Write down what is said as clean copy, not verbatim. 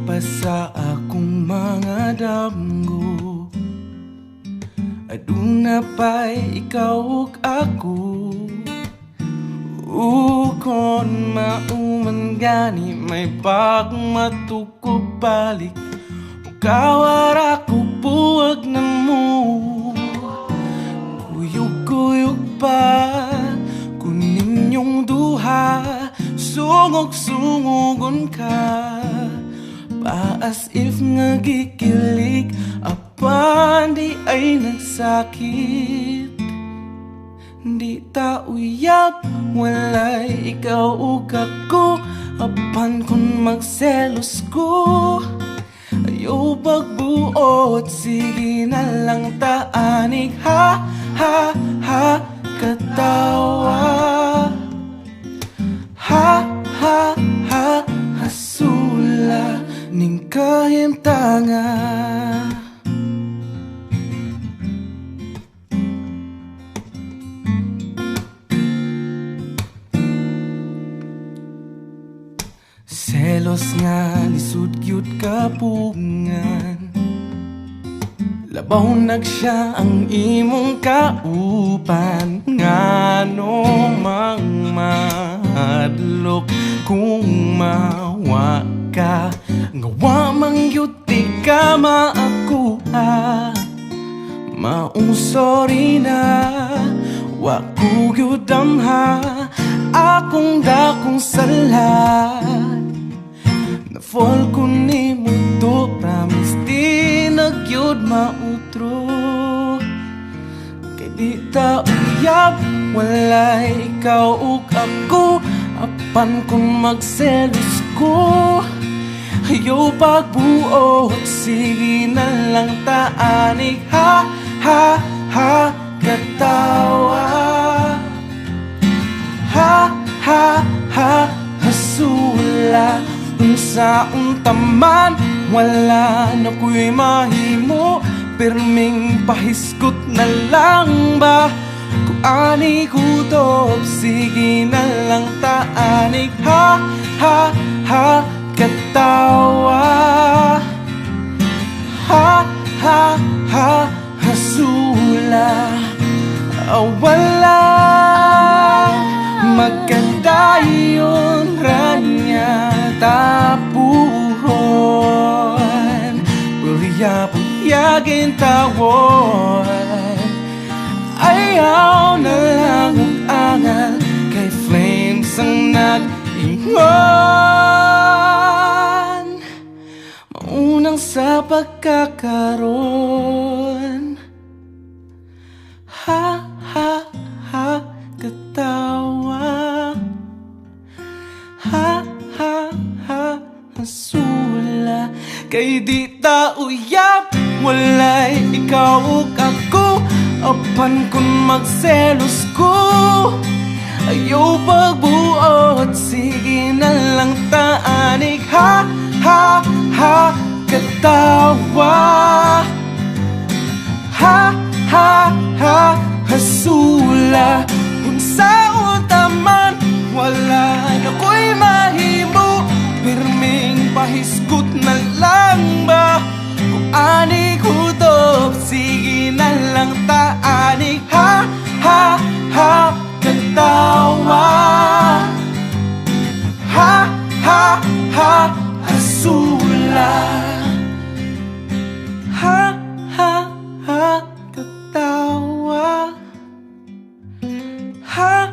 pa sa akong mga damgo. Aduna pa'y ikaw ug ako. Kon mauman gani may pagmatukog balik. Kawara ko buwag na mo. Kuyog-kuyog pa kunin yung duha. Sungog-sungogon ka pa as if nga gikilig. Apan di ay nagsakit. Di ta uyab, walay ikaw ug ako. Apan kung magselos ko, ayaw pagbuot, sige na lang taanig. Ha, ha, ha, katawa. Ha, ha, ha, hasula ning kahimtanga. Selos nga lisod gyud kapungan. Labaw nagsiya ang imong kaupan. Ngano mang mahadlok kung mawa ka. Ngawa mang gyud di ka maakuha. Maong sorry na wa ko gyud damha. Akong dakong sala. Na-fall ko ni mundo. Promise di nagyod mautro. Kay di ta uyab, walay ikaw ug ako. Apan kung magselos ko, ayaw pagbuot, sige na lang taanig. Ha, ha, ha, katawa. Ha, ha, ha, hasula. Unsaon taman, wala na ko'y mahimo. Pirming pahiskot na lang ba? Kung ani kutob, sige na lang taanig. Ha, ha, ha, katawa. Ha, ha, ha, hasula. Wala magkandayon ranya tapuhon. Puyag-puyagin tawon. Ayaw na lang ang angal. Kay flames ang nag-ingon. Maunang sa pagkakaroon. Ha, ha, ha, katawa. Ha, ha, ha, hasula. Kay di ta uyab, walay ikaw ug ako. Apan kung magselos ko, ayaw pagbuot, sige na lang taanig. Ha, ha, ha, katawa. Ha, ha, ha, hasula. Unsaon taman, wala na ko'y mahimo. Pirming pahiskot na lang ba? Kung ani kutob, sige na lang taanig. Ha, ha, ha, katawa. Ha, ha, ha, hasula. Ha, ha, ha, katawa. Ha,